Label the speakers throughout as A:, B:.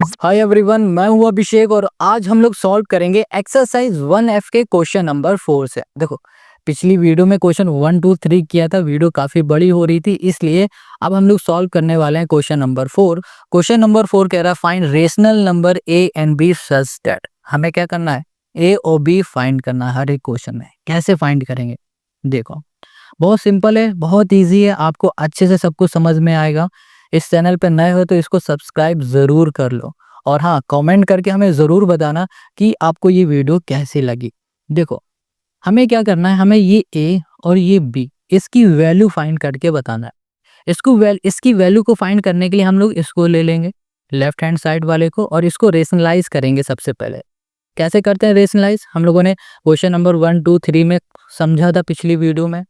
A: Hi everyone, मैं हूं अभिषेक और आज हम लोग सॉल्व करेंगे एक्सरसाइज 1F के क्वेश्चन नंबर 4 से। देखो, पिछली वीडियो में क्वेश्चन 1 2 3 किया था, वीडियो काफ़ी बड़ी हो रही थी, इसलिए अब हम लोग सॉल्व करने वाले हैं क्वेश्चन नंबर 4। क्वेश्चन नंबर 4 कह रहा है find rational number a and b such that. हमें क्या करना है? ए और बी फाइंड करना है हर एक क्वेश्चन में। कैसे फाइंड करेंगे? देखो, बहुत सिंपल है, बहुत इजी है, आपको अच्छे से सब कुछ समझ में आएगा। इस चैनल पे नए हो तो इसको सब्सक्राइब ज़रूर कर लो और हाँ, कमेंट करके हमें ज़रूर बताना कि आपको ये वीडियो कैसी लगी। देखो, हमें क्या करना है, हमें ये ए और ये बी इसकी वैल्यू फाइंड करके बताना है। इसकी वैल्यू को फाइंड करने के लिए हम लोग इसको ले लेंगे, लेफ्ट हैंड साइड वाले को, और इसको रेशनलाइज करेंगे। सबसे पहले कैसे करते हैं रेशनलाइज? हम लोगों ने क्वेश्चन नंबर 1 2 3 में समझा था पिछली वीडियो में।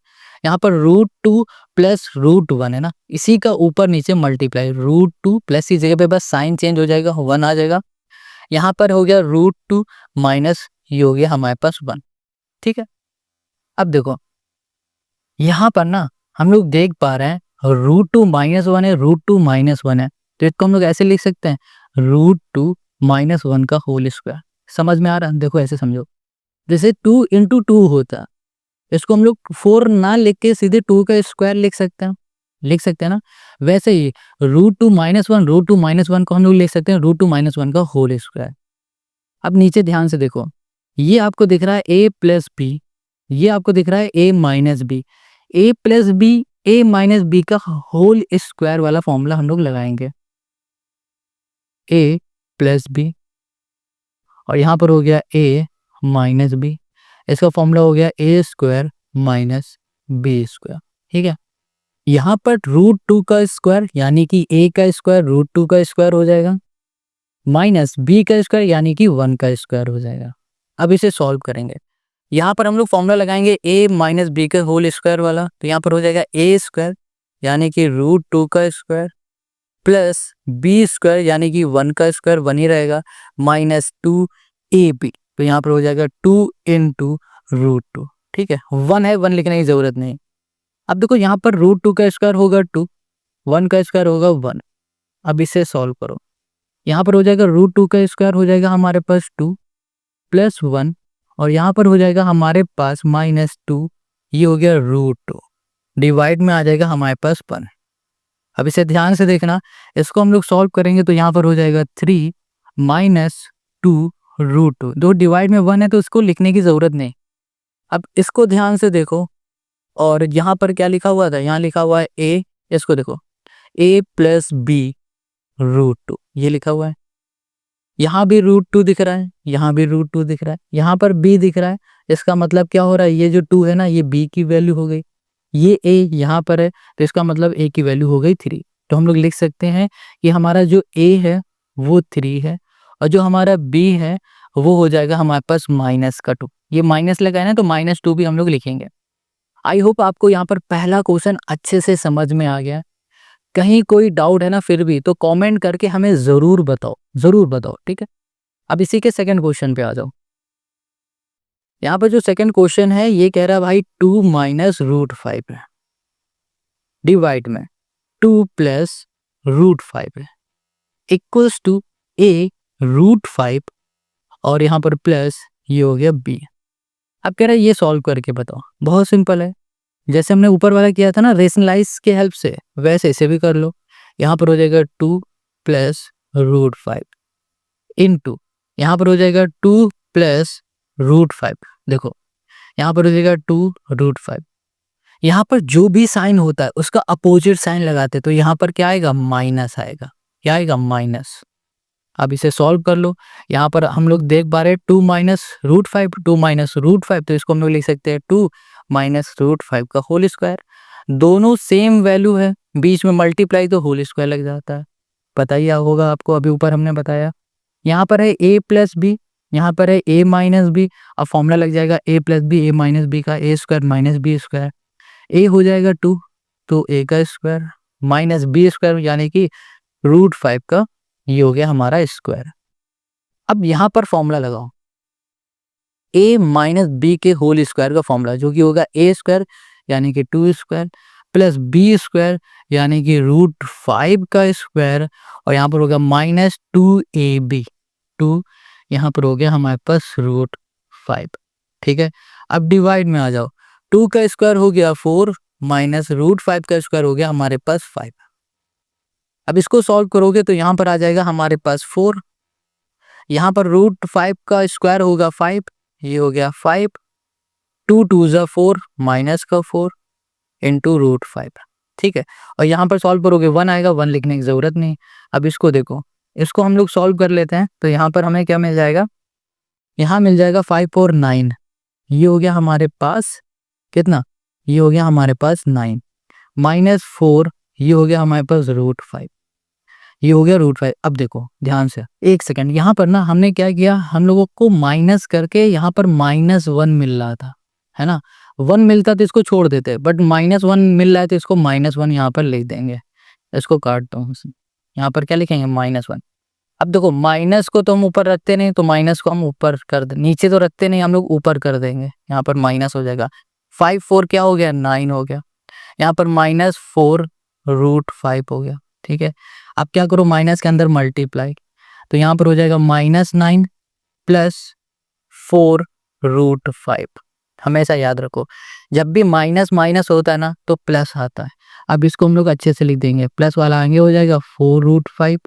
A: यहाँ पर √2 प्लस √1 है ना, इसी का ऊपर नीचे मल्टीप्लाई, √2 प्लस की जगह पे बस साइन चेंज हो जाएगा, 1 आ जाएगा। यहाँ पर हो गया √2 माइनस ये हो गया हमारे पास 1। ठीक है, अब देखो यहाँ पर ना हम लोग देख पा रहे हैं √2 माइनस 1 है, √2 माइनस 1 है, तो इसको हम लोग ऐसे लिख सकते हैं √2 माइनस 1 का होल स्क्वायर। समझ में आ रहा है? देखो ऐसे समझो, जैसे 2 इंटू 2 होता, इसको हम लोग 4 ना लिख के सीधे 2 का स्क्वायर लिख सकते हैं ना। वैसे ही √2 माइनस 1 को हम लोग लिख सकते हैं √2 माइनस 1 का होल स्क्वायर। अब नीचे ध्यान से देखो, ये आपको दिख रहा है a प्लस बी, ये आपको दिख रहा है a minus B. a plus b, a minus b का होल स्क्वायर वाला फॉर्मूला हम लोग लगाएंगे, a प्लस बी, और यहाँ पर हो गया a माइनस बी, इसका फॉर्मूला हो गया a square minus b square. ठीक है, यहाँ पर √2 का स्क्वायर यानी कि a का स्क्वायर √2 का स्क्वायर हो जाएगा, माइनस b का स्क्वायर यानी कि 1 का स्क्वायर हो जाएगा। अब इसे सॉल्व करेंगे, यहाँ पर हम लोग फॉर्मूला लगाएंगे a माइनस बी का होल स्क्वायर वाला, तो यहाँ पर हो जाएगा a स्क्वायर यानी कि √2 का स्क्वायर प्लस बी स्क्वायर यानी कि 1 का स्क्वायर 1 ही रहेगा, माइनस 2ab, तो यहाँ पर हो जाएगा 2 इंटू √2। ठीक है, 1 है, 1 लिखने की जरूरत नहीं। अब देखो यहाँ पर √2 का स्क्वायर होगा 2, 1 का स्क्वायर होगा 1। अब इसे सॉल्व करो, यहाँ पर हो जाएगा √2 का स्क्वायर हो जाएगा हमारे पास 2 प्लस 1, और यहाँ पर हो जाएगा हमारे पास माइनस 2, ये हो गया √2, डिवाइड में आ जाएगा हमारे पास 1। अब इसे ध्यान से देखना, इसको हम लोग सॉल्व करेंगे तो यहाँ पर हो जाएगा 3 माइनस 2 √2, दो डिवाइड में 1 है तो इसको लिखने की जरूरत नहीं। अब इसको ध्यान से देखो, और यहाँ पर क्या लिखा हुआ था? यहाँ लिखा हुआ है a, इसको देखो a प्लस बी √2, ये लिखा हुआ है। यहाँ भी √2 दिख रहा है, यहाँ भी √2 दिख रहा है, यहाँ पर b दिख रहा है। इसका मतलब क्या हो रहा है? ये जो 2 है ना, ये b की वैल्यू हो गई, ये a यहाँ पर है तो इसका मतलब a की वैल्यू हो गई 3। तो हम लोग लिख सकते हैं कि हमारा जो a है वो 3 है, और जो हमारा b है वो हो जाएगा हमारे पास माइनस का 2। ये माइनस लगाए ना तो -2 भी हम लोग लिखेंगे। आई होप आपको यहाँ पर पहला क्वेश्चन अच्छे से समझ में आ गया। कहीं कोई डाउट है ना फिर भी तो कमेंट करके हमें ज़रूर बताओ, ज़रूर बताओ। ठीक है, अब इसी के सेकंड क्वेश्चन पे आ जाओ। यहाँ पर जो सेकंड क्वेश्चन है ये कह रहा है भाई 2 माइनस √5 है, डिवाइड में 2 प्लस √5 है, इक्वल्स टू a √5, और यहाँ पर प्लस ये हो गया b। अब कह रहा है ये सॉल्व करके बताओ। बहुत सिंपल है, जैसे हमने ऊपर वाला किया था ना रेशनलाइज के हेल्प से, वैसे इसे भी कर लो। यहाँ पर हो जाएगा 2 प्लस √5 इंटू, यहाँ पर हो जाएगा 2 प्लस √5। देखो यहाँ पर हो जाएगा 2 √5, यहाँ पर जो भी साइन होता है उसका अपोजिट साइन लगाते तो यहाँ पर क्या आएगा? माइनस आएगा। क्या आएगा? माइनस। अब इसे सॉल्व कर लो, यहाँ पर हम लोग देख पा रहे हैं 2 माइनस √5, 2 माइनस √5, तो इसको हम लोग लिख सकते हैं 2 माइनस √5 का होल स्क्वायर। दोनों सेम वैल्यू है, बीच में मल्टीप्लाई तो होल स्क्वायर लग जाता है, पता ही होगा आपको, अभी ऊपर हमने बताया। यहाँ पर है a प्लस बी, यहाँ पर है a माइनस बी, अब फॉर्मूला लग जाएगा a plus b a minus b का, a square minus b square, a हो जाएगा 2 तो a का स्क्वायर माइनस b स्क्वायर यानी कि √5 का, ये हो गया हमारा स्क्वायर। अब यहाँ पर फॉर्मूला लगाओ a माइनस बी के होल स्क्वायर का फॉर्मूला, जो कि होगा a स्क्वायर यानी कि 2 स्क्वायर प्लस b स्क्वायर यानी कि √5 का स्क्वायर और यहाँ पर हो गया -2ab, 2 यहाँ पर हो गया हमारे पास √5। ठीक है, अब डिवाइड में आ जाओ, 2 का स्क्वायर हो गया 4 माइनस √5 का स्क्वायर हो गया हमारे पास 5। अब इसको सॉल्व करोगे तो यहाँ पर आ जाएगा हमारे पास 4, यहाँ पर √5 का स्क्वायर होगा 5, ये हो गया 5, 2 2 ज़ा 4 माइनस का 4 इंटू √5। ठीक है, और यहाँ पर सॉल्व करोगे 1 आएगा, 1 लिखने की ज़रूरत नहीं। अब इसको देखो, इसको हम लोग सॉल्व कर लेते हैं तो यहाँ पर हमें क्या मिल जाएगा, यहाँ मिल जाएगा 5 और 9, ये हो गया हमारे पास कितना, ये हो गया हमारे पास 9 -4, ये हो गया हमारे पास √5, ये हो गया √5। अब देखो ध्यान से, एक सेकंड, यहाँ पर ना हमने क्या किया, हम लोगों को माइनस करके यहाँ पर -1 मिल रहा था, है ना, 1 मिलता तो इसको छोड़ देते, बट -1 मिल रहा है तो इसको -1 यहाँ पर लिख देंगे। इसको काटता हूँ, यहाँ पर क्या लिखेंगे -1। अब देखो माइनस को तो हम ऊपर रखते नहीं, तो माइनस को हम ऊपर कर दे, नीचे तो रखते नहीं, हम लोग ऊपर कर देंगे, यहाँ पर माइनस हो जाएगा। 5 4 क्या हो गया, 9 हो गया, यहाँ पर -4 √5 हो गया। ठीक है, अब क्या करो, माइनस के अंदर मल्टीप्लाई, तो यहाँ पर हो जाएगा -9 प्लस 4 √5। हमेशा याद रखो, जब भी माइनस माइनस होता है ना तो प्लस आता है। अब इसको हम लोग अच्छे से लिख देंगे, प्लस वाला आगे हो जाएगा 4 √5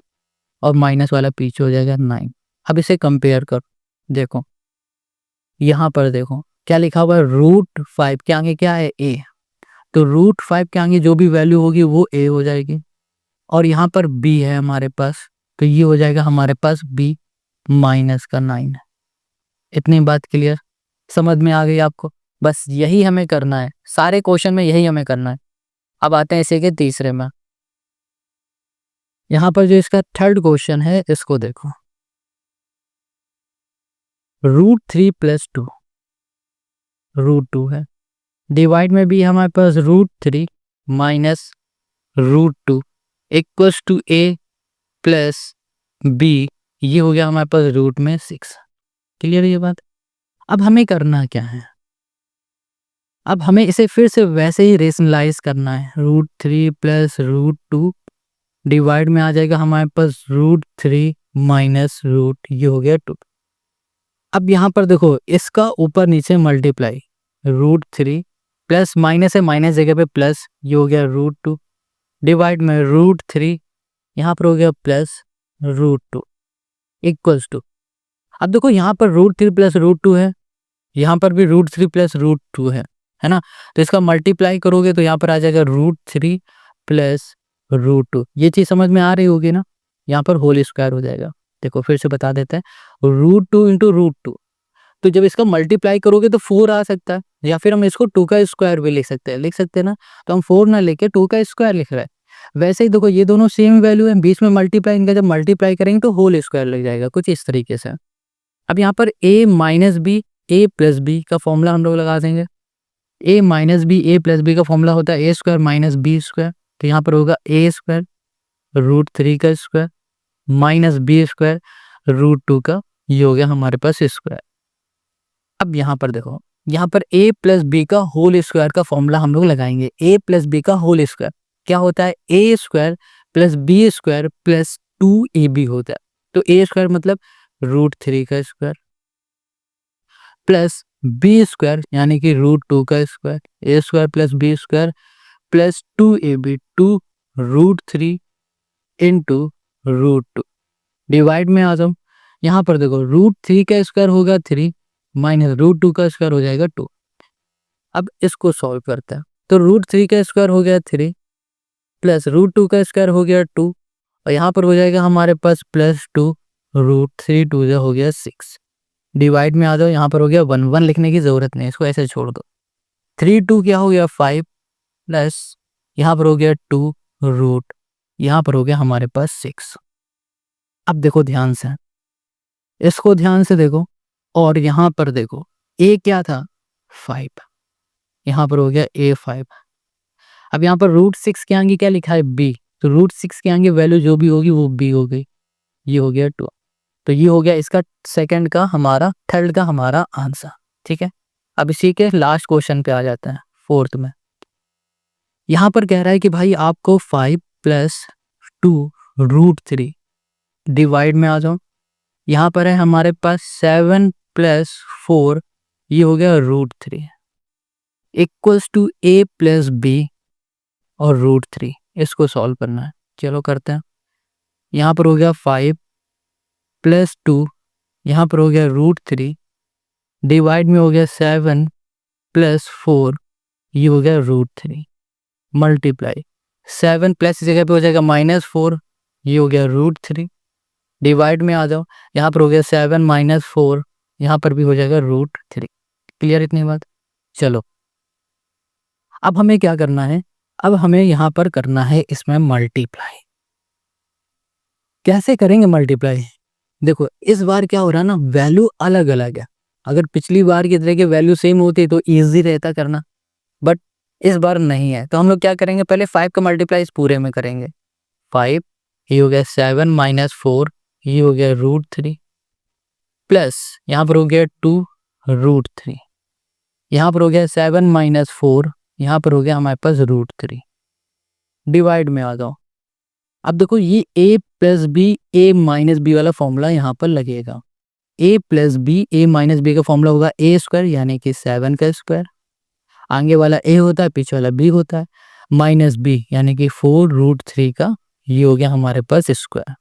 A: और माइनस वाला पीछे हो जाएगा 9। अब इसे कंपेयर करो, देखो यहाँ पर देखो क्या लिखा हुआ है, √5 के आगे क्या है, a, तो √5 के आगे जो भी वैल्यू होगी वो a हो जाएगी, और यहाँ पर b है हमारे पास, तो ये हो जाएगा हमारे पास b माइनस का 9। इतनी बात क्लियर, समझ में आ गई आपको? बस यही हमें करना है, सारे क्वेश्चन में यही हमें करना है। अब आते हैं इसी के तीसरे में, यहाँ पर जो इसका थर्ड क्वेश्चन है इसको देखो, √3 + 2 √2 है, डिवाइड में भी हमारे पास √3 minus √2 equals to a plus b, ये हो गया हमारे पास रूट में 6। क्लियर ये बात? अब हमें करना क्या है, अब हमें इसे फिर से वैसे ही रेशनलाइज करना है, √3 + √2 डिवाइड में आ जाएगा हमारे पास √3 माइनस रूट, ये हो गया 2। अब यहाँ पर देखो इसका ऊपर नीचे मल्टीप्लाई, √3 प्लस माइनस है, माइनस जगह पे प्लस, ये हो गया √2 डिवाइड में √3, यहाँ पर हो गया प्लस √2 इक्वल्स टू, अब देखो यहाँ पर √3 + √2 है, यहाँ पर भी √3 + √2 है ना, तो इसका मल्टीप्लाई करोगे तो यहाँ पर आ जाएगा √3 + √2। ये चीज़ समझ में आ रही होगी ना, यहाँ पर होल स्क्वायर हो जाएगा। देखो फिर से बता देते हैं, √2 × √2, तो जब इसका मल्टीप्लाई करोगे तो 4 आ सकता है, या फिर हम इसको 2 का स्क्वायर भी लिख सकते हैं ना, तो हम 4 ना लेके 2 का स्क्वायर लिख रहे हैं। वैसे ही देखो ये दोनों सेम वैल्यू है, बीच में मल्टीप्लाई, इनका जब मल्टीप्लाई करेंगे तो होल स्क्वायर लग जाएगा, कुछ इस तरीके से। अब यहाँ पर a - b a + b का फॉर्मूला हम लोग लगा देंगे, a - b a + b का फॉर्मूला होता है a² - b², तो यहाँ पर होगा a² √3 का स्क्वायर माइनस b² √2 का, ये हो गया हमारे पास स्क्वायर। अब यहाँ पर देखो, यहाँ पर a + b का होल स्क्वायर का फॉर्मूला हम लोग लगाएंगे, a + b का होल स्क्वायर क्या होता है, a² + b² + 2ab होता है, तो a² मतलब √3 का स्क्वायर प्लस b² यानी कि √2 का square, a² + b² + 2ab, 2 √3 into √2 divide में आ जाओ, यहाँ पर देखो √3 का स्क्वायर होगा 3 माइनस √2 का स्क्वायर हो जाएगा 2। अब इसको सॉल्व करते हैं, तो √3 का स्क्वायर हो गया 3 प्लस √2 का स्क्वायर हो गया 2, और यहाँ पर हो जाएगा हमारे पास +2 √3 2 हो गया 6 डिवाइड में आ जाओ, यहाँ पर हो गया 1 1 लिखने की जरूरत नहीं, इसको ऐसे छोड़ दो। 3 2 क्या हो गया 5 प्लस यहाँ पर हो गया 2 रूट, यहाँ पर हो गया हमारे पास 6। अब देखो ध्यान से, इसको ध्यान से देखो, और यहाँ पर देखो a क्या था 5, यहाँ पर हो गया a5। अब यहाँ पर √6 के आगे क्या लिखा है b, तो √6 के आगे वैल्यू जो भी होगी वो b हो गई, ये हो गया 2। तो ये हो गया इसका सेकंड का हमारा, थर्ड का हमारा आंसर। ठीक है, अब इसी के लास्ट क्वेश्चन पे आ जाता है, फोर्थ में। यहाँ पर कह रहा है कि भाई आपको 5 प्लस 2√3 डिवाइड में आ जाओ। यहाँ पर है हमारे पास 7 प्लस 4, ये हो गया √3 equals to a plus b और √3। इसको सॉल्व करना है, चलो करते हैं। यहाँ पर हो गया 5 प्लस 2, यहाँ पर हो गया √3 डिवाइड में हो गया 7 प्लस 4, ये हो गया √3 मल्टीप्लाई 7 प्लस की जगह पे हो जाएगा -4, ये हो गया √3 डिवाइड में आ जाओ। यहाँ पर हो गया 7 माइनस 4, यहाँ पर भी हो जाएगा √3। क्लियर इतनी बात? चलो अब हमें क्या करना है, अब हमें यहाँ पर करना है इसमें मल्टीप्लाई। कैसे करेंगे मल्टीप्लाई? देखो इस बार क्या हो रहा है ना, वैल्यू अलग अलग है। अगर पिछली बार की तरह के वैल्यू सेम होती तो इजी रहता करना, बट इस बार नहीं है। तो हम लोग क्या करेंगे, पहले 5 का मल्टीप्लाई इस पूरे में करेंगे। 5, ये हो गया 7 माइनस 4, ये हो गया √3 प्लस यहाँ पर हो गया 2√3, यहाँ पर हो गया 7 माइनस 4, यहाँ पर हो गया हमारे पास √3 डिवाइड में आ जाओ। अब देखो ये a plus b a minus b वाला फॉर्मूला यहाँ पर लगेगा। a plus b a minus b का फॉर्मूला होगा a स्क्वायर यानी कि 7 का स्क्वायर, आगे वाला a होता है पीछे वाला b होता है, माइनस b यानी कि 4√3 का, ये हो गया हमारे पास स्क्वायर।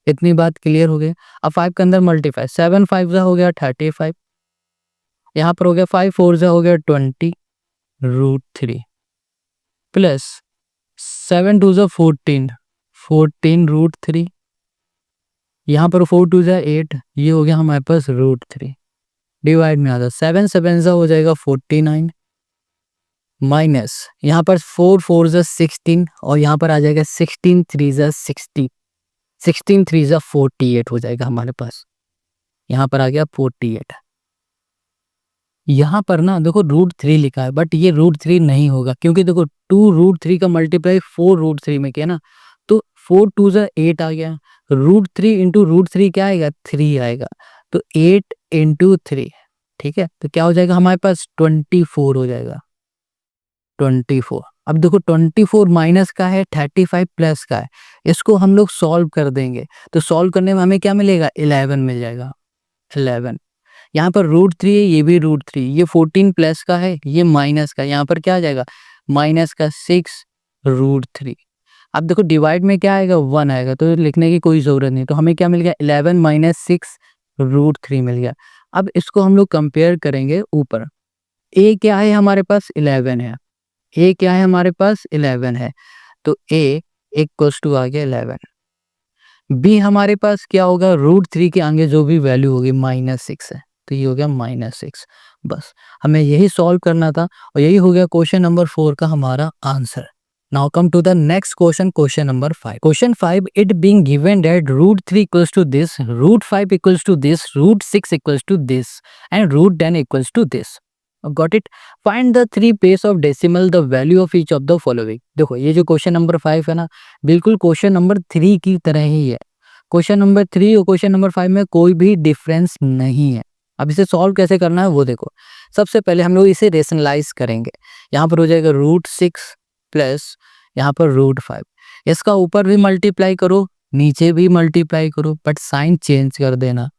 A: इतनी बात क्लियर हो गई। अब 5 के अंदर मल्टीप्लाई, 7 5 हो गया 35, यहाँ पर हो गया 5 4 हो गया 20√3 प्लस 7 2 14 यहाँ पर 4 2 8, ये हो गया हमारे पास √3 डिवाइड में आ जाए 7 7 हो जाएगा 49 माइनस यहाँ पर 4 4 16 और यहाँ पर आ जाएगा 16 3 60, 16 3 48 हो जाएगा हमारे पास, यहाँ पर आ गया 48। यहाँ पर ना देखो √3 लिखा है बट ये √3 नहीं होगा, क्योंकि देखो 2√3 का मल्टीप्लाई 4√3 में किया ना, तो 4 2 8 आ गया, √3 इंटू √3 क्या आएगा 3 आएगा, तो 8 इंटू 3, ठीक है, तो क्या हो जाएगा हमारे पास 24 हो जाएगा 24। अब देखो 24 माइनस का है 35 प्लस का है, इसको हम लोग सॉल्व कर देंगे, तो सॉल्व करने में हमें क्या मिलेगा 11 मिल जाएगा 11। यहाँ पर √3 है, ये भी √3, ये 14 प्लस का है, ये माइनस का, यहाँ पर क्या आ जाएगा माइनस का 6√3। अब देखो डिवाइड में क्या आएगा 1 आएगा, तो लिखने की कोई ज़रूरत नहीं, तो हमें क्या मिल गया 11 माइनस 6√3 मिल गया। अब इसको हम लोग कंपेयर करेंगे ऊपर, a क्या है हमारे पास 11 है, a क्या है हमारे पास 11 है, तो a इक्वल्स टू आ गया 11, b हमारे पास क्या होगा √3 के आगे जो भी वैल्यू होगी -6 है, तो ये हो गया -6। बस हमें यही सॉल्व करना था और यही हो गया क्वेश्चन नंबर 4 का हमारा answer. Now come to the next question, question number 5। Question 5, it being given that √3 equals to this, √5 equals to this, √6 equals to this and √10 equals to this. Got it? Find the 3 place of decimal the value of each of the following. देखो ये जो question number 5 है ना, बिल्कुल question number 3 की तरह ही है। Question number 3 और क्वेश्चन नंबर 5 में कोई भी डिफरेंस नहीं है। अब इसे सॉल्व कैसे करना है वो देखो। सबसे पहले हम लोग इसे रेशनलाइज करेंगे। यहाँ पर हो जाएगा √6 प्लस यहाँ पर √5, इसका ऊपर भी मल्टीप्लाई करो नीचे भी मल्टीप्लाई करो, बट साइन चेंज कर देना।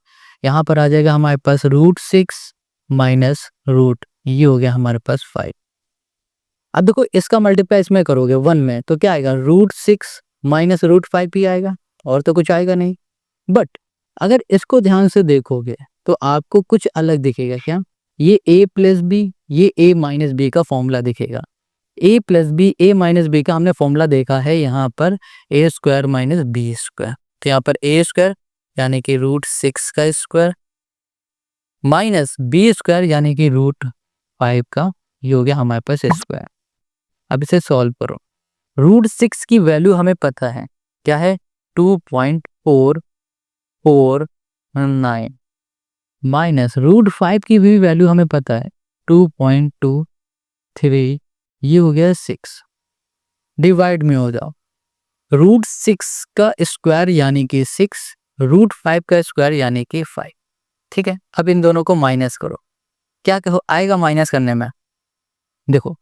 A: यहाँ पर आ जाएगा हमारे पास √6 माइनस रूट, ये हो गया हमारे पास 5। अब देखो इसका मल्टीप्लाई इसमें करोगे 1 में, तो क्या आएगा √6 माइनस √5 ही आएगा, और तो कुछ आएगा नहीं। बट अगर इसको ध्यान से देखोगे तो आपको कुछ अलग दिखेगा। क्या? ये a प्लस बी, ये a माइनस बी का फॉर्मूला दिखेगा। a plus b, a minus b का हमने फॉर्मूला देखा है यहाँ पर a square minus b square, तो यहाँ पर a स्क्वायर यानी कि √6 का स्क्वायर माइनस बी स्क्वायर यानी कि √5 का, ये हो गया हमारे पास स्क्वायर। अब इसे सॉल्व करो। √6 की वैल्यू हमें पता है क्या है 2.449 माइनस √5 की भी वैल्यू हमें पता है 2.23, ये हो गया 6। डिवाइड में हो जाओ, √6 का स्क्वायर यानी कि 6, √5 का स्क्वायर यानी कि 5। ठीक है, अब इन दोनों को माइनस करो। क्या कहो आएगा माइनस करने में? देखो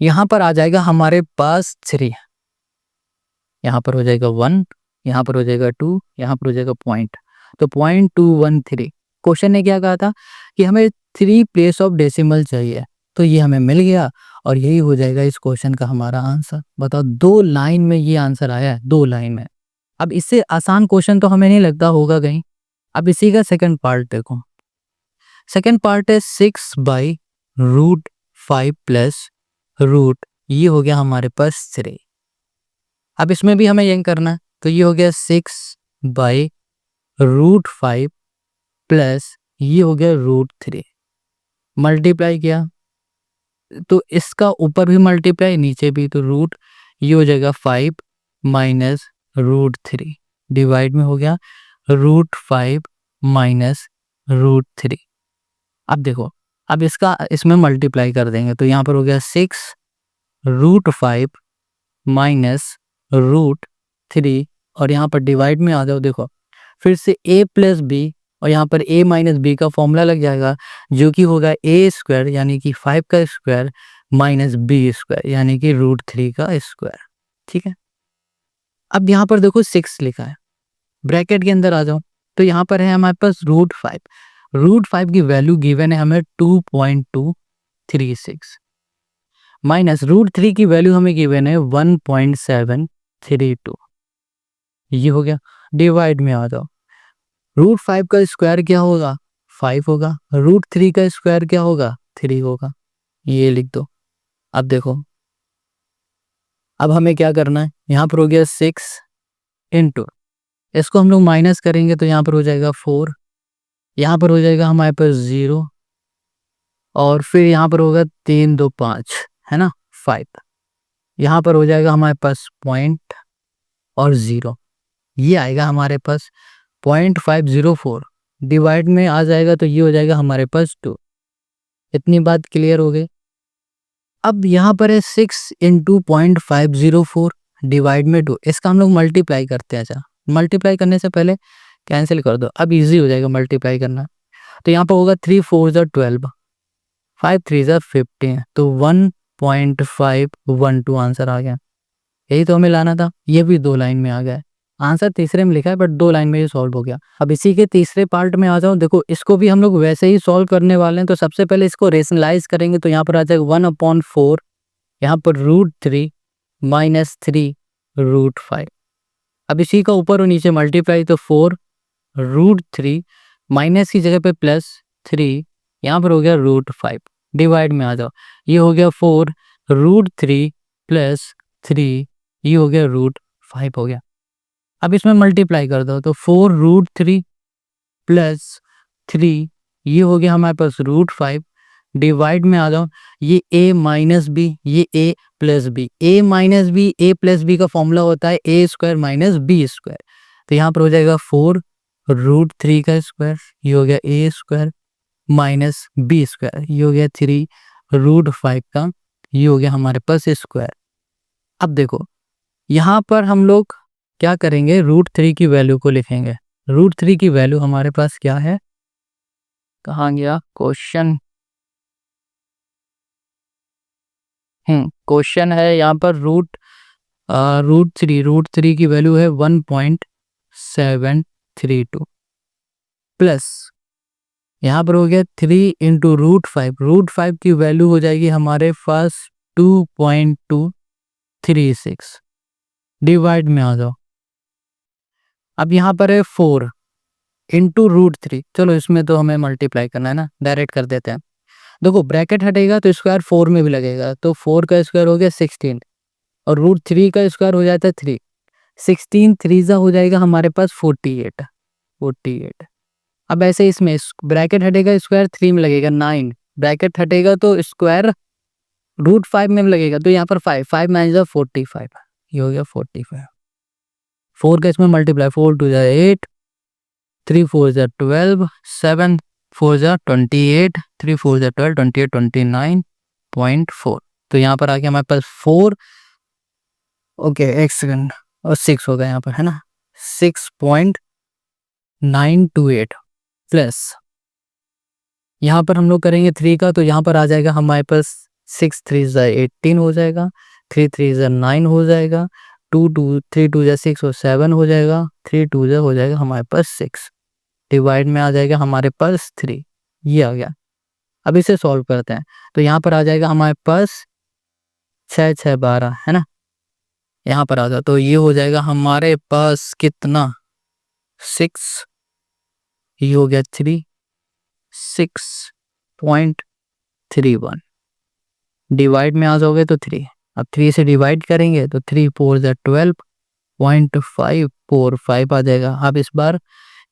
A: यहाँ पर आ जाएगा हमारे पास 3, यहाँ पर हो जाएगा 1, यहाँ पर हो जाएगा 2, यहाँ पर हो जाएगा पॉइंट, तो 0.213। क्वेश्चन ने क्या कहा था कि हमें 3 प्लेस ऑफ डेसिमल चाहिए, तो ये हमें मिल गया और यही हो जाएगा इस क्वेश्चन का हमारा आंसर। बताओ 2 लाइन में ये आंसर आया है, 2 लाइन में। अब इससे आसान क्वेश्चन तो हमें नहीं लगता होगा कहीं। अब इसी का सेकंड पार्ट देखो। सेकंड पार्ट है 6/√5 प्लस रूट, ये हो गया हमारे पास 3। अब इसमें भी हमें यही करना है, तो ये हो गया 6/√5 प्लस ये हो गया √3। मल्टीप्लाई किया तो इसका ऊपर भी मल्टीप्लाई, नीचे भी, तो रूट, ये हो जाएगा 5 माइनस √3, डिवाइड में हो गया √5 माइनस √3। अब देखो, अब इसका इसमें मल्टीप्लाई कर देंगे, तो यहाँ पर हो गया 6√5 माइनस √3, और यहाँ पर डिवाइड में आ जाओ। देखो फिर से a प्लस बी, और यहाँ पर a माइनस बी का फॉर्मूला लग जाएगा, जो कि होगा a² यानी कि 5 का स्क्वायर माइनस b² यानी कि √3 का स्क्वायर। ठीक है, अब यहाँ पर देखो 6 लिखा है, ब्रैकेट के अंदर आ जाओ, तो यहाँ पर है हमारे पास √5। √5 की वैल्यू गिवन है हमें 2.236 माइनस √3 की वैल्यू हमें गिवन है 1.732। ये हो गया, डिवाइड में आ जाओ। √5 का स्क्वायर क्या होगा? 5 होगा। √3 का स्क्वायर क्या होगा? 3 होगा। ये लिख दो। अब देखो, अब हमें क्या करना है, यहाँ पर हो गया 6 इंटू, इसको हम लोग माइनस करेंगे तो यहाँ पर हो जाएगा 4, यहाँ पर हो जाएगा हमारे पास 0, और फिर यहाँ पर होगा 3 2 5, है ना, 5, यहाँ पर हो जाएगा हमारे पास पॉइंट और 0, ये आएगा हमारे पास 0.504, डिवाइड में आ जाएगा तो ये हो जाएगा हमारे पास 2। इतनी बात क्लियर हो गई। अब यहाँ पर है 6 इंटू 0.504 डिवाइड में 2, इसका हम लोग मल्टीप्लाई करते हैं। अच्छा, मल्टीप्लाई करने से पहले कैंसिल कर दो, अब इजी हो जाएगा मल्टीप्लाई करना। तो यहाँ पर होगा 3 4 12, 5 3 15, तो 1.512 आंसर आ गया। यही तो हमें लाना था, ये भी 2 लाइन में आ गया। आंसर तीसरे में लिखा है बट 2 लाइन में ये सॉल्व हो गया। अब इसी के तीसरे पार्ट में आ जाओ। देखो इसको भी हम लोग वैसे ही सॉल्व करने वाले हैं, तो सबसे पहले इसको रेशनलाइज करेंगे, तो यहाँ पर आ जाएगा 1/4, यहाँ पर √3 माइनस 3 √5। अब इसी का ऊपर और नीचे मल्टीप्लाई, तो 4 √3 माइनस की जगह पे प्लस 3, यहाँ पर हो गया √5, डिवाइड में आ जाओ, ये हो गया 4 √3 प्लस 3, ये हो गया √5 हो गया। अब इसमें मल्टीप्लाई कर दो, तो 4 √3 प्लस 3, ये हो गया हमारे पास √5, डिवाइड में आ जाओ, ये a माइनस बी, ये a plus b, a minus B, a plus B का फॉर्मूला होता है a² माइनस b², तो यहाँ पर हो जाएगा 4 √3 का स्क्वायर, ये हो गया a² माइनस b², ये हो गया 3 √5 का, ये हो गया हमारे पास स्क्वायर। अब देखो यहाँ पर हम लोग क्या करेंगे, √3 की वैल्यू को लिखेंगे। √3 की वैल्यू हमारे पास क्या है, कहाँ गया क्वेश्चन, क्वेश्चन है यहाँ पर √3 की वैल्यू है 1.732 प्लस यहाँ पर हो गया 3 इंटू √5, √5 की वैल्यू हो जाएगी हमारे पास 2.236, डिवाइड में आ जाओ। अब यहाँ पर है 4 इंटू √3, चलो इसमें तो हमें मल्टीप्लाई करना है ना, डायरेक्ट कर देते हैं। देखो ब्रैकेट हटेगा तो स्क्वायर 4 में भी लगेगा, तो 4 का स्क्वायर हो गया 16, और √3 का स्क्वायर हो जाता है 3, 16 3 हो जाएगा हमारे पास 48। अब ऐसे इसमें ब्रैकेट हटेगा, स्क्वायर 3 में लगेगा 9, ब्रैकेट हटेगा तो स्क्वायर √5 में लगेगा, तो यहाँ पर 5 माइनस 45, ये हो गया 45। 4 का इसमें मल्टीप्लाई, 4 2 8, 3 4 12, 7 4 28, 3 4 12, 28 29.4, तो यहाँ पर आके हमारे पास 4, ओके एक सेकंड, और 6 होगा यहाँ पर, है ना, 6.928 प्लस यहाँ पर हम लोग करेंगे 3 का, तो यहाँ पर आ जाएगा हमारे पास 6 3 18 हो जाएगा, 3 3 9 हो जाएगा, 3 2 6 और 7 हो जाएगा, 3 2 हो जाएगा हमारे पास 6, डिवाइड में आ जाएगा हमारे पास 3, ये आ गया। अब इसे सॉल्व करते हैं, तो यहाँ पर आ जाएगा हमारे पास 6 6 12 है ना, यहाँ पर आ जाओ, तो ये हो जाएगा हमारे पास कितना 6, ये हो गया 3 6.31, डिवाइड में आ जाओगे तो 3, अब 3 से डिवाइड करेंगे तो 3 4 12.545 आ जाएगा। आप इस बार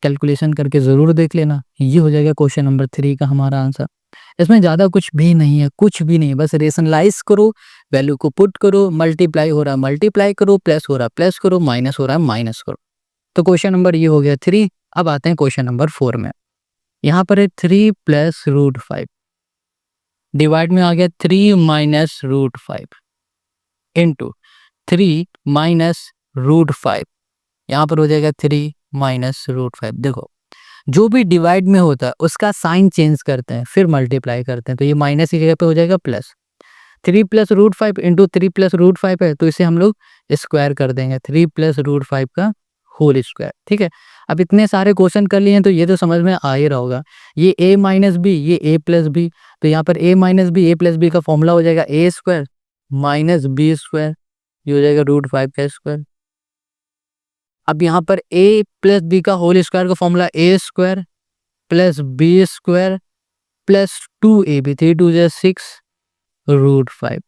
A: कैलकुलेशन करके ज़रूर देख लेना, ये हो जाएगा क्वेश्चन नंबर 3 का हमारा आंसर। इसमें ज़्यादा कुछ भी नहीं है, कुछ भी नहीं है, बस रेशनलाइज करो, वैल्यू को पुट करो, मल्टीप्लाई हो रहा है मल्टीप्लाई करो, प्लस हो रहा है प्लस करो, माइनस हो रहा है माइनस करो। तो क्वेश्चन नंबर ये हो गया 3। अब आते हैं क्वेश्चन नंबर 4 में। यहाँ पर है 3 + √5, डिवाइड में आ गया 3 - √5 इंटू 3 - √5, यहाँ पर हो जाएगा 3 - √5। देखो जो भी डिवाइड में होता है उसका साइन चेंज करते हैं फिर मल्टीप्लाई करते हैं, तो ये माइनस की जगह पे हो जाएगा प्लस। 3 + √5 इंटू 3 + √5 है, तो इसे हम लोग स्क्वायर कर देंगे, 3 + √5 का होल स्क्वायर। ठीक है, अब इतने सारे क्वेश्चन कर लिए हैं तो ये तो समझ में आ ही रहा होगा, ये a - b, ये a + b, तो यहाँ पर a - b, a + b का फॉर्मूला हो जाएगा a² - b², ये हो जाएगा √5 का स्क्वायर। अब यहाँ पर a + b का होल स्क्वायर का फॉर्मूला a² + b² + 2ab, 3 2 6 √5।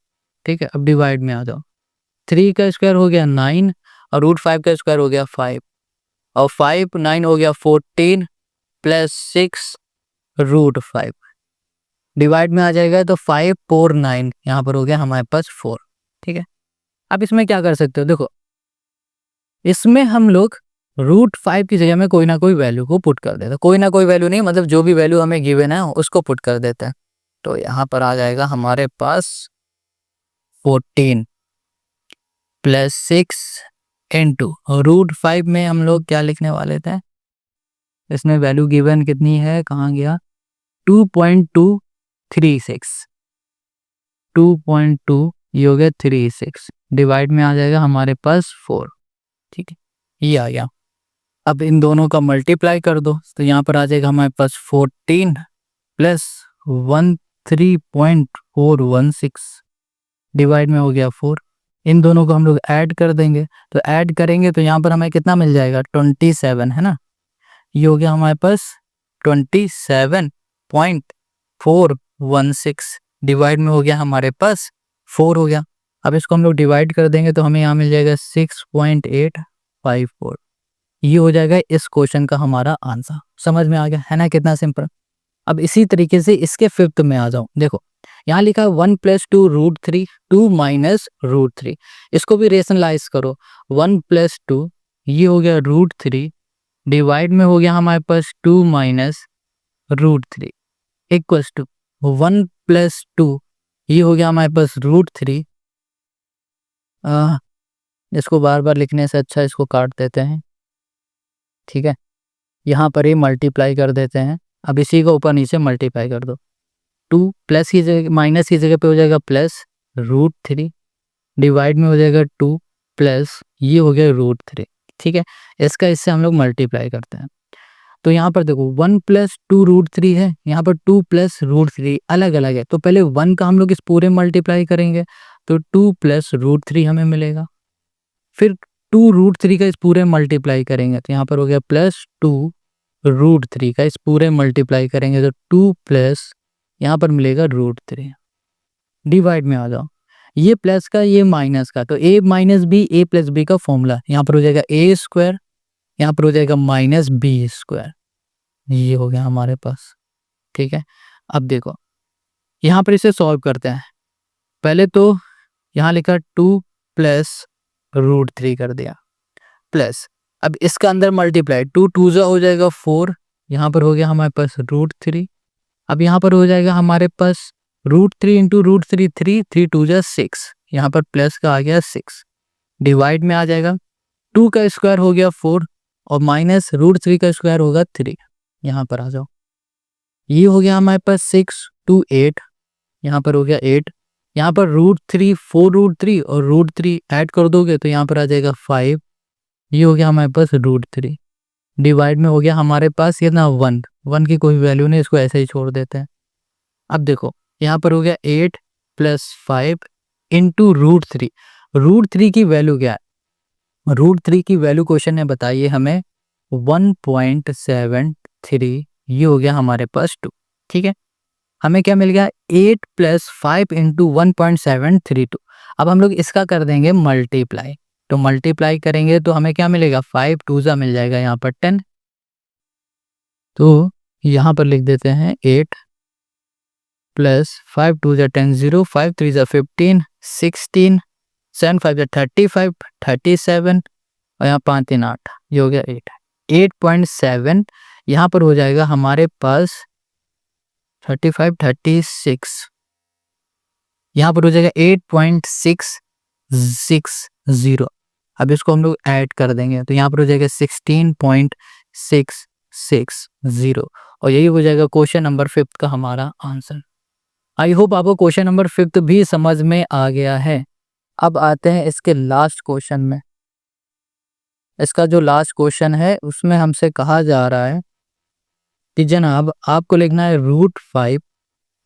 A: ठीक है, अब डिवाइड में आ जाओ, 3 का स्क्वायर हो गया 9 और √5 का स्क्वायर हो गया 5, और 5 9 हो गया 14 + 6 √5, डिवाइड में आ जाएगा तो 5 4 9, यहाँ पर हो गया हमारे पास 4। ठीक है, अब इसमें क्या कर सकते हो, देखो इसमें हम लोग √5 की जगह में कोई ना कोई वैल्यू को पुट कर देते हैं, कोई ना कोई वैल्यू नहीं, मतलब जो भी वैल्यू हमें गिवन है उसको पुट कर देते हैं। तो यहाँ पर आ जाएगा हमारे पास 14 + 6 इंटू √5 में हम लोग क्या लिखने वाले थे, इसमें वैल्यू गिवन कितनी है, कहाँ गया, 2.236, 2.2, ये हो गया 36, डिवाइड में आ जाएगा हमारे पास 4। ठीक है, ये आ गया। अब इन दोनों का मल्टीप्लाई कर दो, तो यहाँ पर आ जाएगा हमारे पास 14 + 13.416, डिवाइड में हो गया 4। इन दोनों को हम लोग ऐड कर देंगे, तो ऐड करेंगे तो यहाँ पर हमें कितना मिल जाएगा, 27 है ना, ये हो गया हमारे पास 27.416, डिवाइड में हो गया हमारे पास 4 हो गया। अब इसको हम लोग डिवाइड कर देंगे तो हमें यहाँ मिल जाएगा 6.854, ये हो जाएगा इस क्वेश्चन का हमारा आंसर। समझ में आ गया है ना, कितना सिंपल। अब इसी तरीके से इसके फिफ्थ में आ जाओ, देखो यहाँ लिखा है 1 + 2 √3, 2 - √3, इसको भी रेशनलाइज करो, 1 + 2, ये हो गया √3, डिवाइड में हो गया हमारे पास 2 - √3 इक्वल्स टू 1 + 2, ये हो गया हमारे पास √3। इसको बार बार लिखने से अच्छा इसको काट देते हैं। ठीक है, यहाँ पर ही मल्टीप्लाई कर देते हैं, अब इसी को ऊपर नीचे मल्टीप्लाई कर दो, 2 प्लस की जगह माइनस की जगह पे हो जाएगा प्लस √3, डिवाइड में हो जाएगा 2 प्लस ये हो गया √3। ठीक है, इसका इससे हम लोग मल्टीप्लाई करते हैं, तो यहाँ पर देखो 1 + 2 √3 है, यहाँ पर 2 + √3 अलग अलग है, तो पहले 1 का हम लोग इस पूरे मल्टीप्लाई करेंगे तो 2 + √3 हमें मिलेगा, फिर 2 √3 का इस पूरे मल्टीप्लाई करेंगे तो यहाँ पर हो गया +2 √3 का इस पूरे मल्टीप्लाई करेंगे तो 2 प्लस यहाँ पर मिलेगा √3, डिवाइड में आ जाओ, ये प्लस का ये माइनस का, तो a - b, a + b का फॉर्मूला, यहाँ पर हो जाएगा a², यहाँ पर हो जाएगा -b², ये हो गया हमारे पास। ठीक है, अब देखो यहाँ पर इसे सॉल्व करते हैं, पहले तो यहाँ लिखा 2 + √3 कर दिया, प्लस अब इसका अंदर मल्टीप्लाई, 2 2 हो जाएगा 4, यहाँ पर हो गया हमारे पास √3, अब यहाँ पर हो जाएगा हमारे पास √3 × √3 3, 3 2 6, यहाँ पर प्लस का आ गया 6, डिवाइड में आ जाएगा 2 का स्क्वायर हो गया 4 और माइनस √3 का स्क्वायर होगा 3, यहाँ पर आ जाओ, ये हो गया हमारे पास 6 2 8, यहाँ पर हो गया 8, यहाँ पर √3 4√3 और √3 ऐड कर दोगे तो यहाँ पर आ जाएगा 5। ये हो गया हमारे पास √3 डिवाइड में हो गया हमारे पास ये ना 1 की कोई वैल्यू नहीं, इसको ऐसे ही छोड़ देते हैं। अब देखो यहाँ पर हो गया 8 + 5 इंटू √3। √3 की वैल्यू क्या है? √3 की वैल्यू क्वेश्चन ने बताइए हमें 1.73। ये हो गया हमारे पास 2। ठीक है, हमें क्या मिल गया 8 + 5 इंटू 1.732। अब हम लोग इसका कर देंगे मल्टीप्लाई, तो मल्टीप्लाई करेंगे तो हमें क्या मिलेगा 5 2 मिल जाएगा यहाँ पर 10। तो यहाँ पर लिख देते हैं 8 + 5 2 10 0 5 3 15 16 7 5 35 37 और यहाँ 5 3 8, ये हो गया 8.7। यहाँ पर हो जाएगा हमारे पास 35 36, यहाँ पर हो जाएगा 8.660। अब इसको हम लोग ऐड कर देंगे तो यहाँ पर हो जाएगा 16.660 और यही हो जाएगा क्वेश्चन नंबर 5 का हमारा आंसर। आई होप आपको क्वेश्चन नंबर 5 भी समझ में आ गया है। अब आते हैं इसके लास्ट क्वेश्चन में। इसका जो लास्ट क्वेश्चन है उसमें हमसे कहा जा रहा है कि जनाब आपको लिखना है √5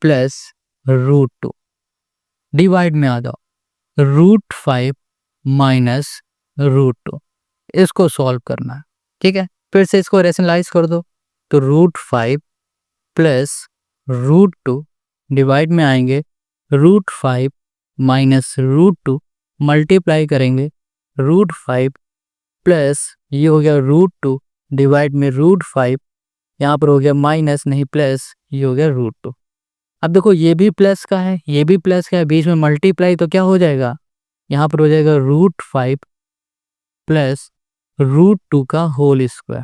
A: + √2 डिवाइड में आ जाओ √5 - √2, इसको सॉल्व करना है। ठीक है, फिर से इसको रेशनलाइज कर दो तो √5 + √2 डिवाइड में आएंगे √5 - √2 मल्टीप्लाई करेंगे √5 प्लस ये हो गया √2 डिवाइड में √5, यहाँ पर हो गया माइनस नहीं प्लस, ये हो गया √2। अब देखो ये भी प्लस का है, ये भी प्लस का है, बीच में मल्टीप्लाई तो क्या हो जाएगा, यहाँ पर हो जाएगा √5 + √2 का होल स्क्वायर।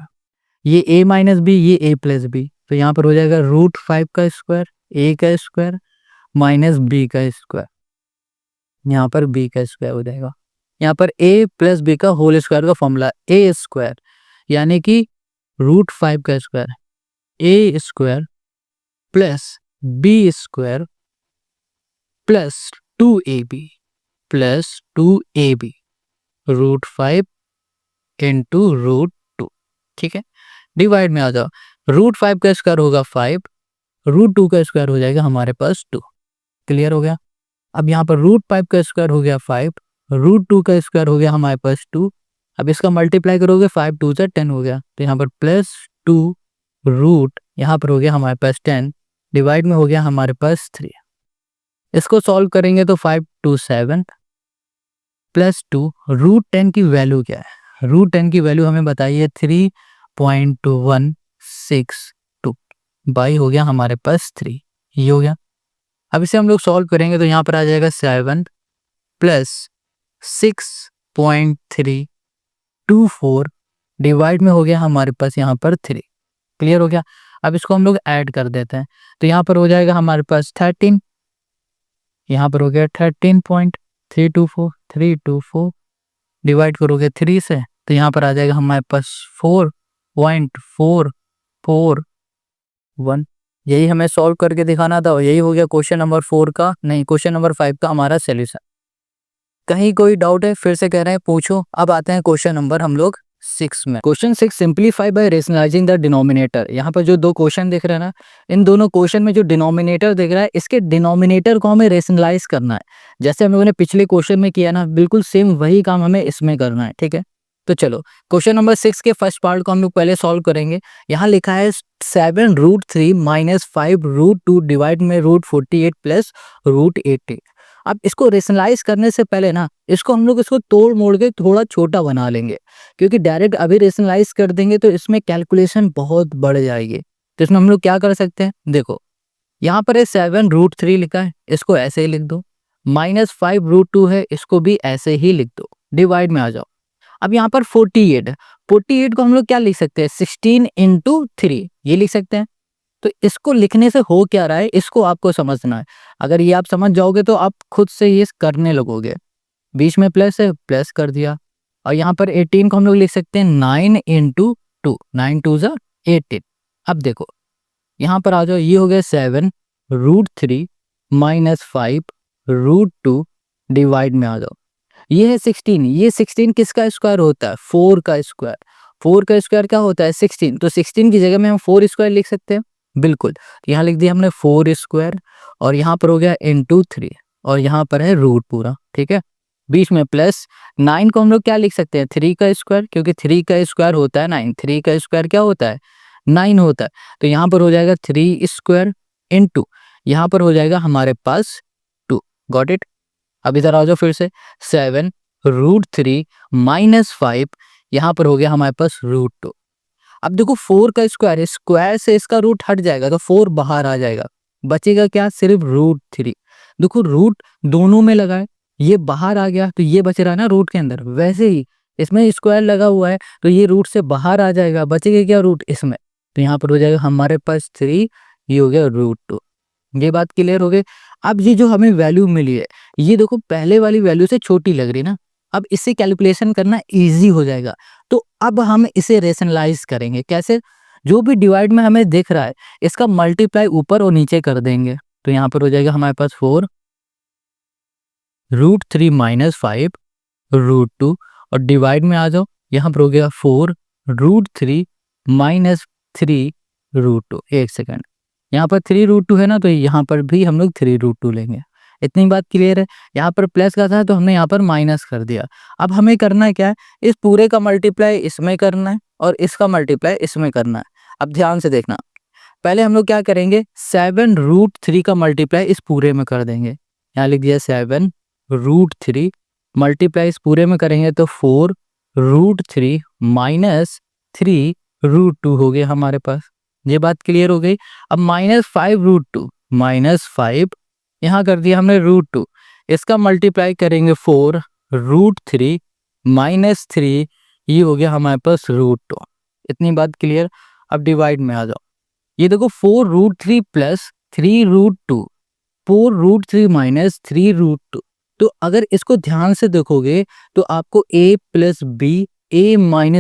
A: ये a - b, ये a + b, तो यहाँ पर हो जाएगा √5 का स्क्वायर, a का स्क्वायर माइनस b का स्क्वायर, यहाँ पर b का स्क्वायर हो जाएगा। यहाँ पर a + b का होल स्क्वायर का फॉर्मूला a स्क्वायर यानी कि √5 का square a square plus b square plus 2ab plus 2ab √5 into √2। ठीक है, डिवाइड में आ जाओ √5 का स्क्वायर होगा 5, √2 का स्क्वायर हो जाएगा हमारे पास 2। क्लियर हो गया। अब यहाँ पर √5 का स्क्वायर हो गया 5, √2 का स्क्वायर हो गया हमारे पास 2। अब इसका मल्टीप्लाई करोगे 5 2 10 हो गया, तो यहाँ पर +2 रूट यहाँ पर हो गया हमारे पास 10 डिवाइड में हो गया हमारे पास 3। इसको सॉल्व करेंगे तो 5 2 7 +2 √10 की वैल्यू क्या है? √10 की वैल्यू हमें बताइए 3.162 बाई हो गया हमारे पास 3, ये हो गया। अब इसे हम लोग सॉल्व करेंगे तो यहाँ पर आ जाएगा 7 + 6.324 डिवाइड में हो गया हमारे पास यहाँ पर 3। क्लियर हो गया। अब इसको हम लोग ऐड कर देते हैं तो यहाँ पर हो जाएगा हमारे पास 13, यहाँ पर हो गया 13.324 डिवाइड करोगे 3 से तो यहाँ पर आ जाएगा हमारे पास 4.441। यही हमें सॉल्व करके दिखाना था और यही हो गया क्वेश्चन नंबर 4 का, नहीं क्वेश्चन नंबर 5 का हमारा सॉल्यूशन। कहीं कोई डाउट है फिर से कह रहे हैं पूछो। अब आते हैं क्वेश्चन नंबर हम लोग 6 में। Question 6 simplify by rationalising the denominator. यहाँ पर जो दो क्वेश्चन दिख रहे हैं ना, इन दोनों क्वेश्चन में जो डिनोमिनेटर दिख रहा है इसके डिनोमिनेटर को हमें रेशनलाइज करना है। जैसे हम लोगों ने पिछले क्वेश्चन में किया ना, बिल्कुल सेम वही काम हमें इसमें करना है। ठीक है, तो चलो क्वेश्चन नंबर 6 के फर्स्ट पार्ट को हम लोग पहले सॉल्व करेंगे। यहाँ लिखा है 7√3 - 5√2 डिवाइड में √48 प्लस √80। अब इसको रेशनलाइज करने से पहले ना इसको हम लोग इसको तोड़ मोड़ के थोड़ा छोटा बना लेंगे, क्योंकि डायरेक्ट अभी रेशनलाइज कर देंगे तो इसमें कैलकुलेशन बहुत बढ़ जाएगी। तो इसमें हम लोग क्या कर सकते हैं, देखो यहाँ पर है 7√3 लिखा है, इसको ऐसे ही लिख दो, -5√2 है, इसको भी ऐसे ही लिख दो, डिवाइड में आ जाओ। अब यहाँ पर 48 को हम लोग क्या लिख सकते हैं, 16 × 3 ये लिख सकते हैं। तो इसको लिखने से हो क्या रहा है इसको आपको समझना है। अगर ये आप समझ जाओगे तो आप खुद से ये करने लगोगे। बीच में प्लस है, प्लस कर दिया। और यहाँ पर 18 को हम लोग लिख सकते हैं 9 × 2, 9 2 = 18। अब देखो, यहाँ पर आ जाओ, ये हो गया 7√3 - 5 √2 डिवाइड में हो गया हमारे पास 48। 48 को हम लोग क्या लिख सकते हैं, 16 × 3 ये लिख सकते हैं। तो इसको लिखने से हो क्या रहा है इसको आप खुद से ये करने लगोगे। बीच में प्लस है, प्लस कर दिया। और यहाँ पर 18 को हम लोग लिख सकते हैं 9 × 2, 9 2 = 18। अब देखो, यहाँ पर आ जाओ, ये हो गया 7√3 - 5 √2 डिवाइड में आ जाओ। ये है 16, ये 16 किसका स्क्वायर होता है? 4 का स्क्वायर। 4 का स्क्वायर क्या होता है? 16। तो 16 की जगह में हम 4 स्क्वायर लिख सकते हैं, बिल्कुल। तो यहाँ लिख दिया हमने 4 स्क्वायर, और यहाँ पर हो गया इंटू 3, और यहाँ पर है रूट पूरा, ठीक है। बीच में प्लस 9 को हम लोग क्या लिख सकते हैं? 3 का स्क्वायर, क्योंकि 3 का स्क्वायर होता है 9। 3 का स्क्वायर क्या होता है? 9 होता है। तो यहाँ पर हो जाएगा 3 स्क्वायर इंटू, यहाँ पर हो जाएगा हमारे पास 2। Got it. अब इधर आ जाओ फिर से, 7 √3 -5, यहाँ पर हो गया हमारे पास √2। अब देखो 4 का स्क्वायर है, स्क्वायर से इसका रूट हट जाएगा तो 4 बाहर आ जाएगा, बचेगा क्या? सिर्फ √3। देखो रूट दोनों में लगा है, ये बाहर आ गया तो ये बच रहा है ना रूट के अंदर। वैसे ही इसमें स्क्वायर लगा हुआ है तो ये रूट से बाहर आ जाएगा, बचेगा क्या? रूट इसमें। तो यहाँ पर हो जाएगा हमारे पास 3, ये हो गया √2। ये बात क्लियर हो गई। अब ये जो हमें वैल्यू मिली है, ये देखो पहले वाली वैल्यू से छोटी लग रही है ना, अब इससे कैलकुलेशन करना इजी हो जाएगा। तो अब हम इसे रेशनलाइज करेंगे कैसे? जो भी डिवाइड में हमें दिख रहा है इसका मल्टीप्लाई ऊपर और नीचे कर देंगे। तो यहाँ पर हो जाएगा हमारे पास 4 √3 -5 √2, और डिवाइड में आ जाओ, यहाँ पर हो गया 4 √3 -3 √2। एक सेकेंड, यहाँ पर 3 √2 है ना, तो यहाँ पर भी हम लोग 3 √2 लेंगे। इतनी बात क्लियर है। यहाँ पर प्लस का था तो हमने यहाँ पर माइनस कर दिया। अब हमें करना है क्या है? इस पूरे का मल्टीप्लाई इसमें करना है और इसका मल्टीप्लाई इसमें करना है। अब ध्यान से देखना, पहले हम लोग क्या करेंगे? 7 √3 का मल्टीप्लाई इस पूरे में कर देंगे। यहाँ लिख दिया 7 √3 मल्टीप्लाई इस पूरे में करेंगे तो 4 √3 -3 √2 हो गया हमारे पास। ये बात क्लियर हो गई। अब -5 √2, -5 यहाँ कर दिया हमने √2, इसका मल्टीप्लाई करेंगे 4 √3 -3, ये हो गया हमारे पास √2। इतनी बात क्लियर। अब डिवाइड में आ जाओ, ये देखो 4 √3 प्लस 3 √2, 4 √3 -3 √2। तो अगर इसको ध्यान से देखोगे तो आपको a + b a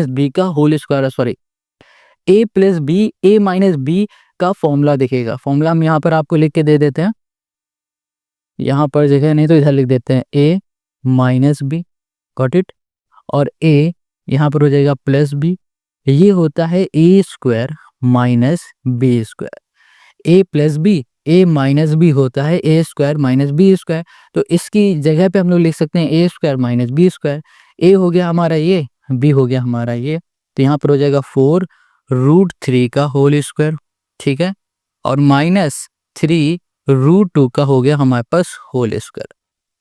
A: - b का whole square, sorry a + b a - b का फॉर्मूला दिखेगा। फॉर्मूला हम यहाँ पर आपको लिख के दे देते हैं, यहाँ पर जगह नहीं तो इधर लिख देते हैं a - b, गॉट इट। और a यहाँ पर हो जाएगा प्लस b, ये होता है a² - b²। a + b a - b होता है a² - b²। तो इसकी जगह पे हम लोग लिख सकते हैं a² - b²। a हो गया हमारा ये, b हो गया हमारा ये। तो यहाँ पर हो जाएगा 4 √3 का होल स्क्वायर, ठीक है, और -3 √2 का हो गया हमारे पास होल स्क्वायर।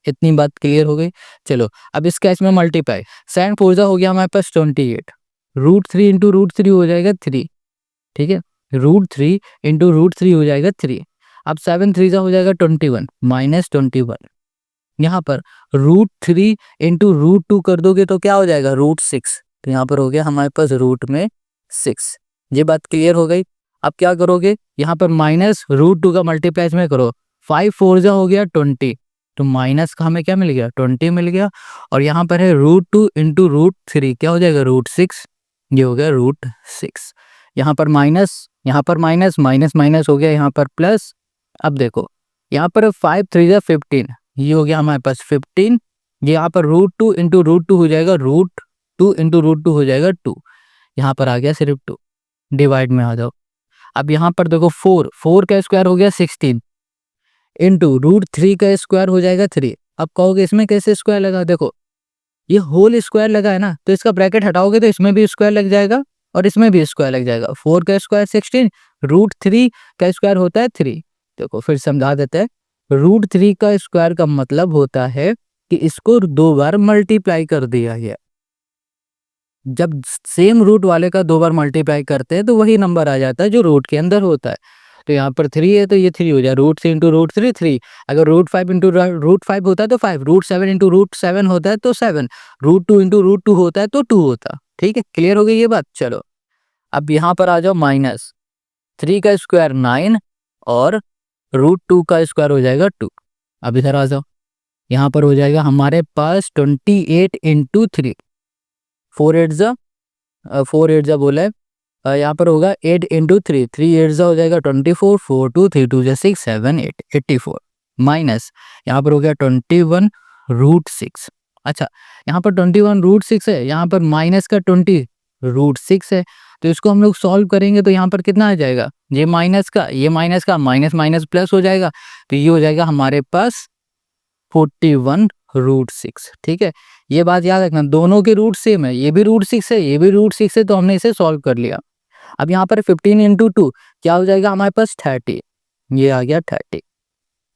A: इतनी बात क्लियर हो गई। चलो अब इसका इसमें मल्टीप्लाई, 7 4 हो गया हमारे पास 28, √3 × √3 हो जाएगा 3, ठीक है, √3 × √3 हो जाएगा 3। अब 7 3 हो जाएगा 21 -21। यहाँ पर √3 × √2 कर दोगे तो क्या हो जाएगा? √6। तो यहाँ पर हो गया हमारे पास रूट में 6। ये बात क्लियर हो गई। अब क्या करोगे? यहाँ पर -√2 का मल्टीप्लाई इसमें करो, 5 4 हो गया 20, तो माइनस का हमें क्या मिल गया? 20 मिल गया। और यहाँ पर है √2 × √3, क्या हो जाएगा? √6, ये हो गया √6। यहाँ पर माइनस, यहाँ पर माइनस, माइनस माइनस हो गया, यहाँ पर प्लस। अब देखो यहाँ पर 5 3 15, ये हो गया हमारे पास 15। ये यहाँ पर √2 × √2 हो जाएगा, √2 × √2 हो जाएगा 2, यहाँ पर आ गया सिर्फ 2। डिवाइड में आ जाओ। अब यहाँ पर देखो 4 का स्क्वायर हो गया 16 इंटू √3 का स्क्वायर हो जाएगा 3। अब कहोगे इसमें कैसे स्क्वायर लगा? देखो ये होल स्क्वायर लगा है ना, तो इसका ब्रैकेट हटाओगे तो इसमें भी स्क्वायर लग जाएगा और इसमें भी स्क्वायर लग जाएगा। 4 का स्क्वायर 16, √3 का स्क्वायर होता है 3। देखो फिर समझा देते हैं, √3 का स्क्वायर का मतलब होता है कि इसको 2 बार मल्टीप्लाई कर दिया गया। जब सेम रूट वाले का 2 बार मल्टीप्लाई करते हैं तो वही नंबर आ जाता है जो रूट के अंदर होता है। तो यहाँ पर 3 है तो ये 3 हो जाए, √3 × √3 3। अगर √5 × √5 होता है तो 5, √7 × √7 होता है तो 7, √2 × √2 होता है तो 2 होता। ठीक है, क्लियर हो गई ये बात। चलो अब यहाँ पर आ जाओ, -3 का स्क्वायर 9 और √2 का स्क्वायर हो जाएगा 2। अब इधर आ जाओ, यहाँ पर हो जाएगा हमारे पास 28 × 3, 4 8 बोला है, यहाँ पर होगा 8 × 3, 3 8 हो जाएगा 24, 4 2 3 2 6 7 8 84। माइनस यहाँ पर हो गया 21√6। अच्छा, यहाँ पर 21√6 है, यहाँ पर माइनस का 20√6 है, तो इसको हम लोग सॉल्व करेंगे तो यहाँ पर कितना आ जाएगा, ये माइनस का माइनस माइनस प्लस हो जाएगा, तो ये हो जाएगा हमारे पास 41√6। ठीक है, ये बात याद रखना, दोनों के रूट सेम है, ये भी √6 है, ये भी √6 है, तो हमने इसे सॉल्व कर लिया। अब यहाँ पर 15 इंटू 2 क्या हो जाएगा हमारे पास 30, ये आ गया 30।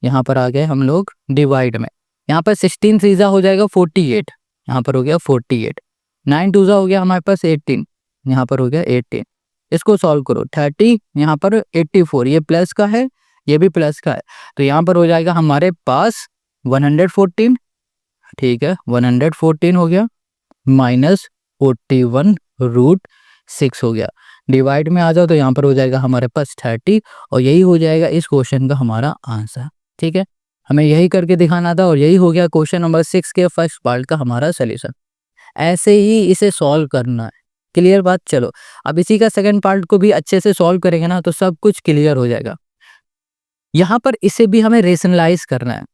A: यहाँ पर आ गए हम लोग डिवाइड में, यहाँ पर 16 सीजा हो जाएगा 48, यहाँ पर हो गया 48, 9 टूजा हो गया हमारे पास 18, यहाँ पर हो गया 18। इसको सॉल्व करो, 30 यहाँ पर 84, ये प्लस का है, ये भी प्लस का है, तो यहाँ पर हो जाएगा हमारे पास 114। ठीक है, 114 हो गया माइनस 41√6 हो गया। डिवाइड में आ जाओ तो यहाँ पर हो जाएगा हमारे पास 30, और यही हो जाएगा इस क्वेश्चन का हमारा आंसर। ठीक है, हमें यही करके दिखाना था, और यही हो गया क्वेश्चन नंबर 6 के फर्स्ट पार्ट का हमारा सॉल्यूशन। ऐसे ही इसे सॉल्व करना है। क्लियर बात? चलो अब इसी का सेकंड पार्ट को भी अच्छे से सॉल्व करेंगे ना, तो सब कुछ क्लियर हो जाएगा। यहाँ पर इसे भी हमें रेशनलाइज करना है।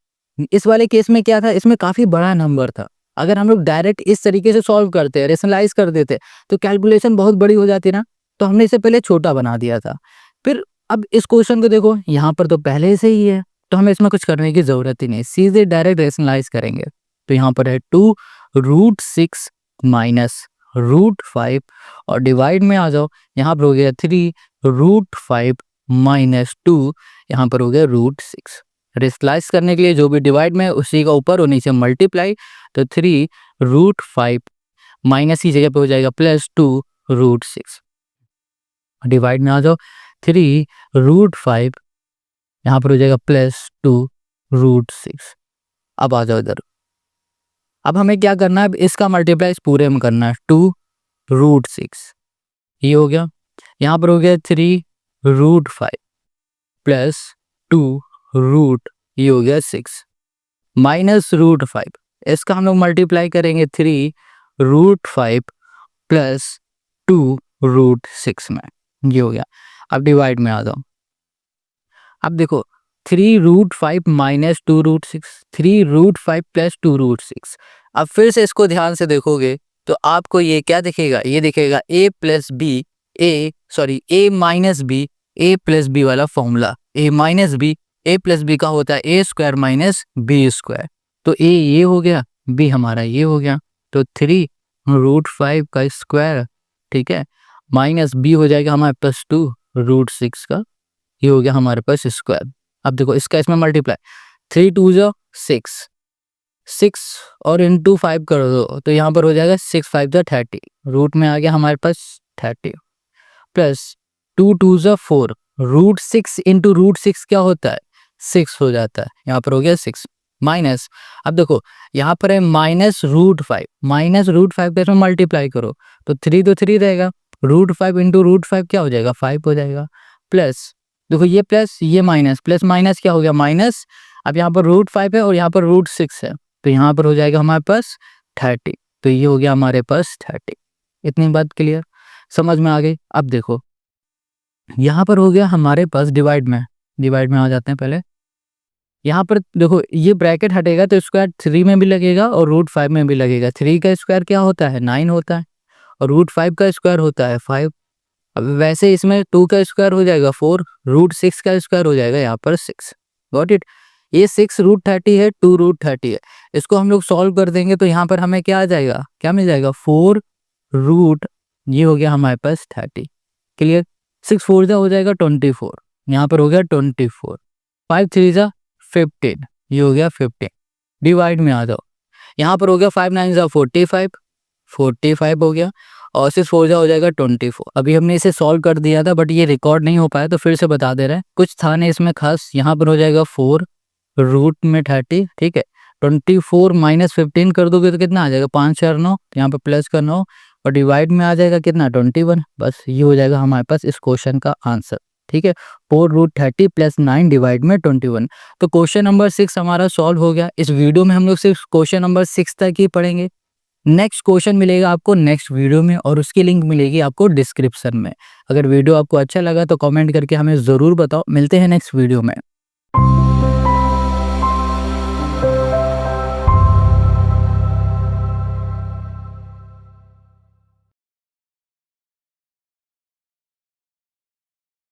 A: इस वाले केस में क्या था, इसमें काफी बड़ा नंबर था, अगर हम लोग डायरेक्ट इस तरीके से सॉल्व करते, रेशनलाइज कर देते, तो कैलकुलेशन बहुत बड़ी हो जाती ना, तो हमने इसे पहले छोटा बना दिया था। फिर अब इस क्वेश्चन को देखो, यहाँ पर तो पहले से ही है, तो हमें इसमें कुछ करने की जरूरत ही नहीं, सीधे डायरेक्ट रेशनलाइज करेंगे। तो यहाँ पर है 2√6 माइनस √5, और डिवाइड में आ जाओ, यहाँ पर हो गया 3√5 माइनस 2, यहाँ पर हो गया √6। रेशनलाइज करने के लिए जो भी डिवाइड में उसी का ऊपर और नीचे मल्टीप्लाई, तो 3√5 माइनस की जगह पे हो जाएगा +2√6। डिवाइड में आ जाओ, 3√5 यहाँ पर हो जाएगा +2√6। अब आ जाओ इधर, अब हमें क्या करना है, अब इसका मल्टीप्लाई इस पूरे में करना है, 2√6 ये हो गया, यहाँ पर हो गया 3√5 +2 ये हो गया 6 माइनस √5, इसका हम लोग मल्टीप्लाई करेंगे 3√5 +2√6 में, ये हो गया। अब डिवाइड में आ जाओ, अब देखो 3√5 माइनस 2√6, 3√5 +2√6। अब फिर से इसको ध्यान से देखोगे तो आपको ये क्या दिखेगा, ये दिखेगा a minus b, a plus B वाला formula, a minus B, a plus B का होता है a² माइनस b²। तो a ये हो गया, b हमारा ये हो गया, तो 3√5 का स्क्वायर, ठीक है, माइनस b हो जाएगा हमारे पास 2√6 का, ये हो गया हमारे पास स्क्वायर। अब देखो इसका इसमें मल्टीप्लाई, 3 2 6, 6 और इंटू 5 कर दो, तो यहाँ पर हो जाएगा 6 5 30, रूट में आ गया हमारे पास 30, प्लस 2 2 4, √6 इंटू √6 क्या होता है, 6 हो जाता है, यहाँ पर हो गया 6 माइनस, अब देखो यहाँ पर है -√5, -√5 के इसमें मल्टीप्लाई करो तो 3 तो 3 रहेगा, √5 इंटू √5 क्या हो जाएगा, 5 हो जाएगा, प्लस देखो ये प्लस ये माइनस, प्लस माइनस क्या हो गया माइनस। अब यहाँ पर √5 है और यहाँ पर √6 है, तो यहाँ पर हो जाएगा हमारे पास 30, तो ये हो गया हमारे पास 30। इतनी बात क्लियर, समझ में आ गई। अब देखो यहाँ पर हो गया हमारे पास डिवाइड में आ जाते हैं पहले। यहाँ पर देखो ये ब्रैकेट हटेगा तो स्क्वायर 3 में भी लगेगा और √5 में भी लगेगा। 3 का स्क्वायर क्या होता है 9 होता है और √5 का स्क्वायर होता है 5। अब वैसे इसमें 2 का स्क्वायर हो जाएगा 4, √6 का स्क्वायर हो जाएगा यहाँ पर 6। Got it. ये 6 √30 है, 2 √30 है। इसको हम लोग सॉल्व कर देंगे तो यहाँ पर हमें क्या आ जाएगा, क्या मिल जाएगा 4 रूट, ये हो गया हमारे पास 30। क्लियर। 6 4 हो जाएगा 24, यहाँ पर हो गया 24, 5 3 15, ये हो गया 15। डिवाइड में आ जाओ, यहाँ पर हो गया 5 9 45, 45 हो गया और 6 4 हो जाएगा 24। अभी हमने इसे सॉल्व कर दिया था बट ये रिकॉर्ड नहीं हो पाया तो फिर से बता दे रहे हैं, कुछ था नहीं इसमें खास। यहाँ पर हो जाएगा 4 रूट में 30, ठीक है। 24 माइनस 15 कर दोगे तो कितना आ जाएगा 5 4 9, तो यहाँ पर प्लस का 9 और डिवाइड में आ जाएगा कितना 21। बस ये हो जाएगा हमारे पास इस क्वेश्चन का आंसर, ठीक है। 4 रूट 30 प्लस 9 डिवाइड में 21। तो क्वेश्चन नंबर 6 हमारा सॉल्व हो गया। इस वीडियो में हम लोग सिर्फ क्वेश्चन नंबर 6 तक ही पढ़ेंगे। नेक्स्ट क्वेश्चन मिलेगा आपको नेक्स्ट वीडियो में और उसकी लिंक मिलेगी आपको डिस्क्रिप्शन में। अगर वीडियो आपको अच्छा लगा तो कमेंट करके हमें ज़रूर बताओ। मिलते हैं नेक्स्ट वीडियो में।